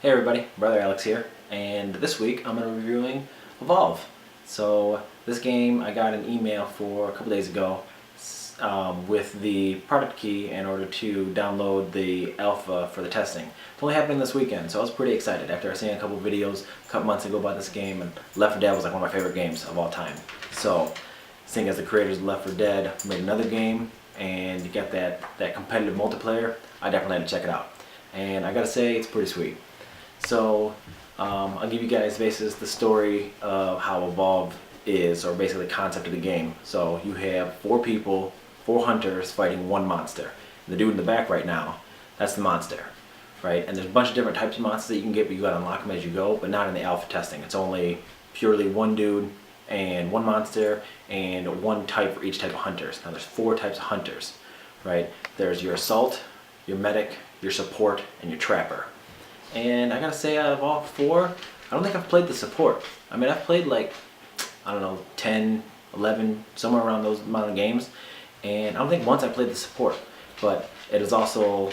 Hey everybody, Brother Alex here, and this week I'm going to be reviewing Evolve. So this game I got an email for a couple days ago with the product key in order to download the alpha for the testing. It's only happening this weekend, so I was pretty excited after I seen a couple videos a couple months ago about this game, and Left 4 Dead was like one of my favorite games of all time. So seeing as the creators of Left 4 Dead made another game and you get that competitive multiplayer, I definitely had to check it out. And I gotta say, it's pretty sweet. So I'll give you guys basically the story of how Evolve is, or basically the concept of the game. So you have 4 people, 4 hunters fighting one monster. The dude in the back right now, that's the monster, right? And there's a bunch of different types of monsters that you can get, but you gotta unlock them as you go, but not in the alpha testing. It's only purely one dude and one monster and one type for each type of hunters. Now there's 4 types of hunters, right? There's your assault, your medic, your support, and your trapper. And I gotta say, out of all 4, I don't think I've played the support. I mean, I've played like, I don't know, 10, 11, somewhere around those amount of games, and I don't think once I played the support. But it is also,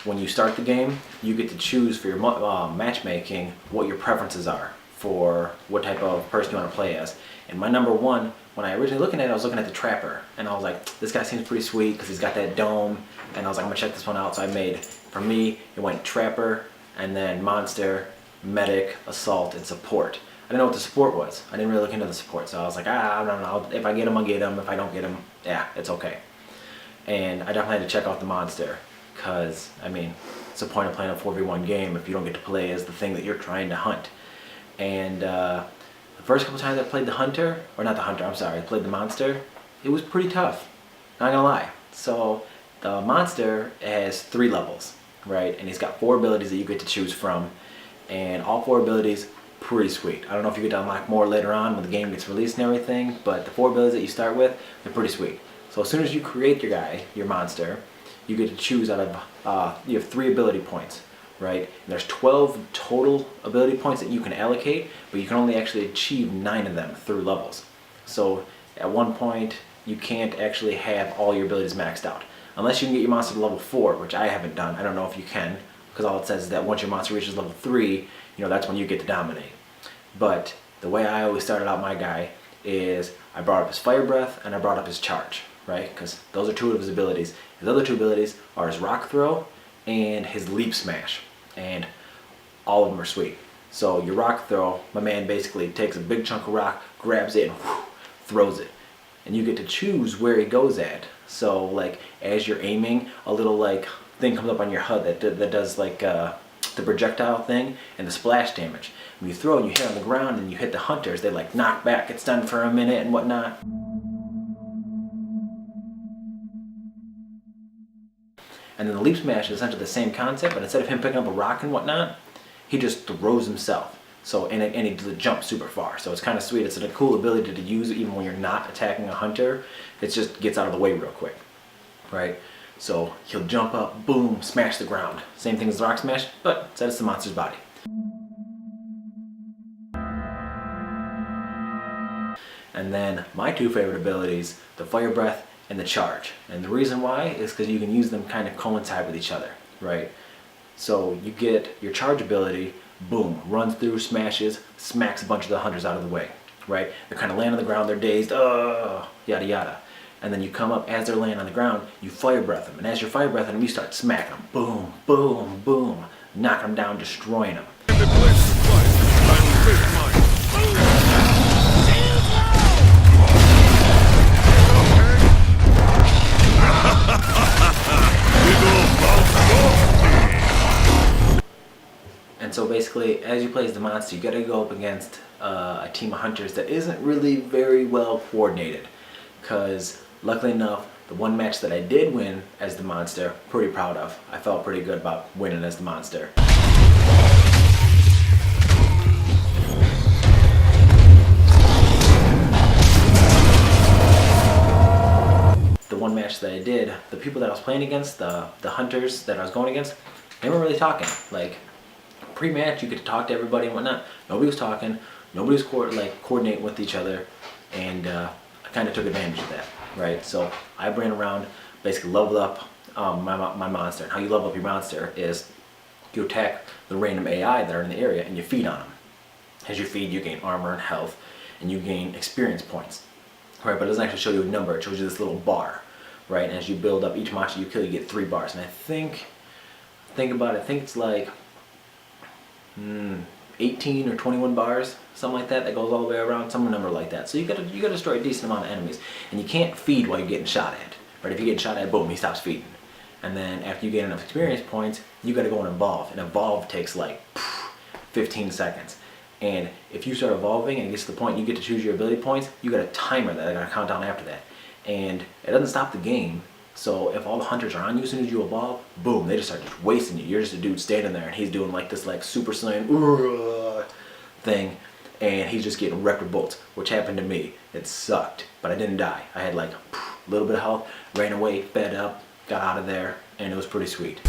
when you start the game, you get to choose for your matchmaking what your preferences are for what type of person you want to play as. And my number 1, when I originally looking at it, I was looking at the trapper, and I was like, this guy seems pretty sweet because he's got that dome, and I was like, I'm gonna check this one out. So I made, for me, it went trapper, and then monster, medic, assault, and support. I didn't know what the support was. I didn't really look into the support, so I was like, I don't know. If I get him, I'll get him. If I don't get him, yeah, it's okay. And I definitely had to check out the monster, because, I mean, it's the point of playing a 4v1 game if you don't get to play as the thing that you're trying to hunt. And the first couple times I played the hunter, or not the hunter, I'm sorry, I played the monster, it was pretty tough, not gonna lie. So the monster has 3 levels, right? And he's got 4 abilities that you get to choose from, and all 4 abilities pretty sweet. I don't know if you get to unlock more later on when the game gets released and everything, but the 4 abilities that you start with, they're pretty sweet. So as soon as you create your guy, your monster, you get to choose out of, you have 3 ability points, right? And there's 12 total ability points that you can allocate, but you can only actually achieve 9 of them through levels. So at one point, you can't actually have all your abilities maxed out. Unless you can get your monster to level 4, which I haven't done. I don't know if you can, because all it says is that once your monster reaches level 3, that's when you get to dominate. But the way I always started out my guy is I brought up his fire breath and I brought up his charge, right? Because those are 2 of his abilities. His other 2 abilities are his rock throw and his leap smash, and all of them are sweet. So your rock throw, my man basically takes a big chunk of rock, grabs it, and throws it. And you get to choose where he goes at. So like as you're aiming, a little like thing comes up on your HUD that does like the projectile thing and the splash damage. When you throw and you hit on the ground and you hit the hunters, they like knock back, get stunned for a minute and whatnot. And then the leap smash is essentially the same concept, but instead of him picking up a rock and whatnot, he just throws himself. So and he does a jump super far. So it's kind of sweet. It's a cool ability to use even when you're not attacking a hunter. It just gets out of the way real quick, right? So he'll jump up, boom, smash the ground. Same thing as the rock smash, but instead it's the monster's body. And then my 2 favorite abilities, the fire breath and the charge. And the reason why is because you can use them kind of coincide with each other, right? So you get your charge ability, boom, runs through, smashes, smacks a bunch of the hunters out of the way, right? They're kind of laying on the ground, they're dazed, yada yada. And then you come up, as they're laying on the ground, you fire breath them. And as you're fire breathing them, you start smacking them, boom, boom, boom, knocking them down, destroying them. And so basically, as you play as the monster, you gotta go up against a team of hunters that isn't really very well coordinated. Because luckily enough, the one match that I did win as the monster, pretty proud of. I felt pretty good about winning as the monster. The one match that I did, the people that I was playing against, the hunters that I was going against, they weren't really talking. Like, pre-match, you get to talk to everybody and whatnot. Nobody was talking. Nobody was coordinating with each other, and I kind of took advantage of that, right? So I ran around, basically leveled up my monster. And how you level up your monster is You attack the random AI that are in the area and you feed on them. As you feed, you gain armor and health, and you gain experience points. Right, but it doesn't actually show you a number, it shows you this little bar. Right, and as you build up each monster you kill, you get 3 bars. And I think it's like 18 or 21 bars, something like that goes all the way around, some number like that. So you gotta destroy a decent amount of enemies. And you can't feed while you're getting shot at. Right, if you get shot at, boom, he stops feeding. And then after you get enough experience points, you gotta go and evolve. And evolve takes like 15 seconds. And if you start evolving and it gets to the point you get to choose your ability points, you got a timer that are gonna count down after that. And it doesn't stop the game. So if all the hunters are on you as soon as you evolve, boom, they just start just wasting you. You're just a dude standing there and he's doing like this like super saiyan thing, and he's just getting wrecked with bullets, which happened to me. It sucked, but I didn't die. I had like a little bit of health, ran away, fed up, got out of there, and it was pretty sweet.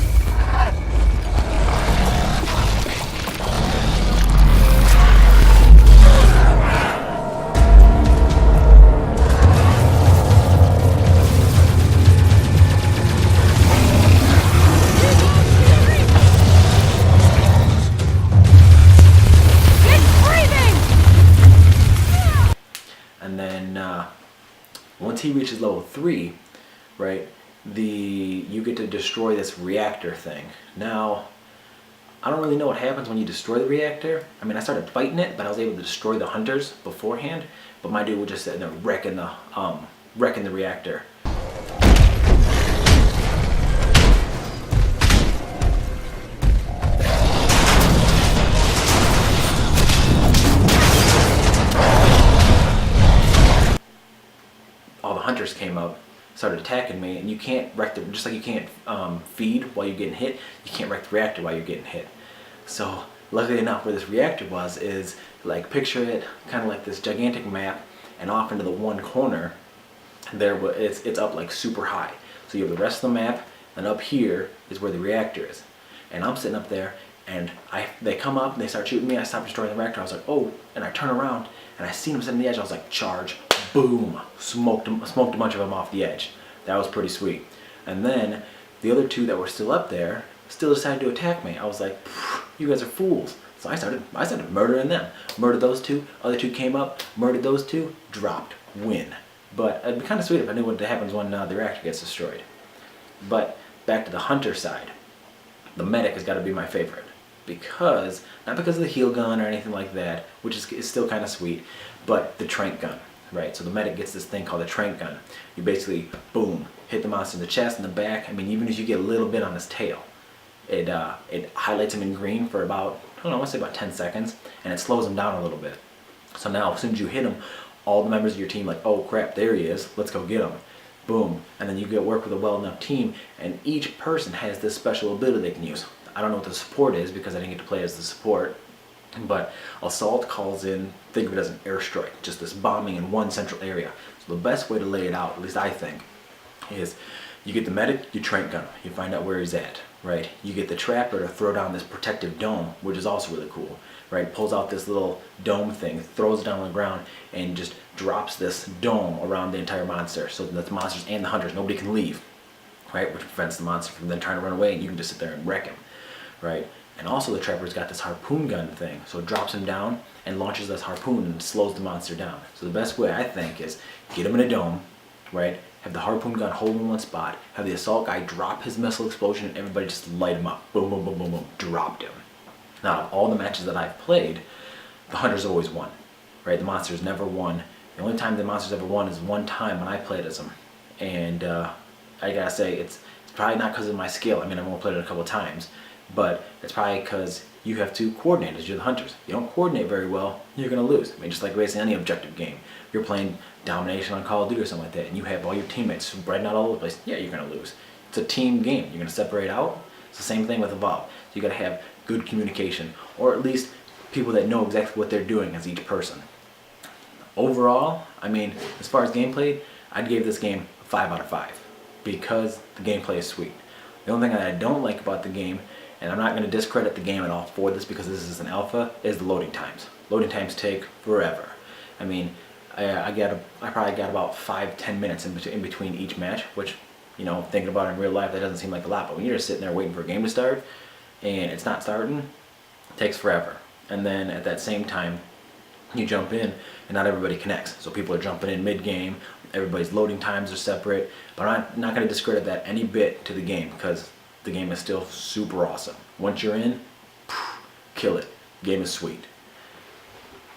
And then once he reaches level 3, right, you get to destroy this reactor thing. Now, I don't really know what happens when you destroy the reactor. I mean, I started fighting it, but I was able to destroy the hunters beforehand. But my dude would just sit there wrecking the reactor. All the hunters came up, started attacking me, and you can't wreck just like you can't feed while you're getting hit, you can't wreck the reactor while you're getting hit. So luckily enough, where this reactor is like, picture it kind of like this gigantic map, and off into the one corner there it's up like super high. So you have the rest of the map, and up here is where the reactor is. And I'm sitting up there, and they come up and they start shooting me. I stop destroying the reactor. I was like, oh, and I turn around and I seen them sitting on the edge. I was like, charge. Boom, smoked a bunch of them off the edge. That was pretty sweet. And then the other 2 that were still up there still decided to attack me. I was like, you guys are fools. So I started murdering them. Murdered those 2. Other 2 came up, murdered those 2, dropped, win. But it'd be kind of sweet if I knew what happens when the reactor gets destroyed. But back to the hunter side, the medic has got to be my favorite. Not because of the heal gun or anything like that, which is still kind of sweet, but the Tranq Gun. Right, so the medic gets this thing called a Tranq Gun. You basically, boom, hit the monster in the chest, in the back. I mean, even if you get a little bit on his tail, it highlights him in green for about, I want to say about 10 seconds, and it slows him down a little bit. So now, as soon as you hit him, all the members of your team like, oh crap, there he is, let's go get him. Boom, and then you get work with a well enough team, and each person has this special ability they can use. I don't know what the support is because I didn't get to play as the support. But Assault calls in, think of it as an airstrike, just this bombing in one central area. So the best way to lay it out, at least I think, is you get the medic, you Tranq Gun him, you find out where he's at, right? You get the trapper to throw down this protective dome, which is also really cool, right? Pulls out this little dome thing, throws it down on the ground, and just drops this dome around the entire monster, so that the monsters and the hunters, nobody can leave, right? Which prevents the monster from then trying to run away, and you can just sit there and wreck him, right? And also the trapper's got this harpoon gun thing, so it drops him down and launches this harpoon and slows the monster down. So the best way I think is get him in a dome, right? Have the harpoon gun hold him in one spot, have the assault guy drop his missile explosion, and everybody just light him up. Boom, boom, boom, boom, boom, dropped him. Now, all the matches that I've played, the hunter's always won, right? The monster's never won. The only time the monster's ever won is one time when I played as him. And I gotta say, it's probably not because of my skill. I mean, I've only played it a couple times. But it's probably because you have to coordinate as you're the hunters. If you don't coordinate very well, you're going to lose. I mean, just like basically any objective game. If you're playing domination on Call of Duty or something like that, and you have all your teammates spreading out all over the place, yeah, you're going to lose. It's a team game. You're going to separate out. It's the same thing with Evolve. So you got to have good communication, or at least people that know exactly what they're doing as each person. Overall, I mean, as far as gameplay, I'd give this game a 5 out of 5 because the gameplay is sweet. The only thing that I don't like about the game, and I'm not going to discredit the game at all for this because this is an alpha, is the loading times. Loading times take forever. I mean, I probably got about 5-10 minutes in between each match, which, you know, thinking about it in real life, that doesn't seem like a lot. But when you're just sitting there waiting for a game to start, and it's not starting, it takes forever. And then at that same time, you jump in and not everybody connects. So people are jumping in mid-game, everybody's loading times are separate, but I'm not going to discredit that any bit to the game because the game is still super awesome. Once you're in, kill it. Game is sweet.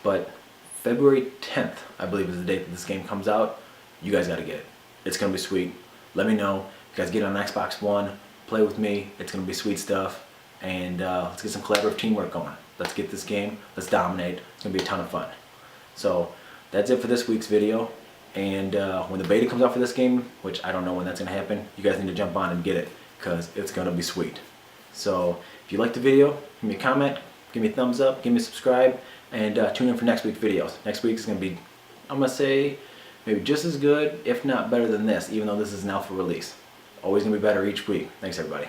But February 10th, I believe, is the date that this game comes out. You guys got to get it. It's going to be sweet. Let me know. If you guys get it on Xbox One, play with me. It's going to be sweet stuff. And let's get some collaborative teamwork going. Let's get this game. Let's dominate. It's going to be a ton of fun. So that's it for this week's video. And when the beta comes out for this game, which I don't know when that's going to happen, you guys need to jump on and get it because it's going to be sweet. So if you liked the video, give me a comment, give me a thumbs up, give me a subscribe, and tune in for next week's videos. Next week is going to be, I'm going to say, maybe just as good, if not better than this, even though this is an alpha release. Always going to be better each week. Thanks, everybody.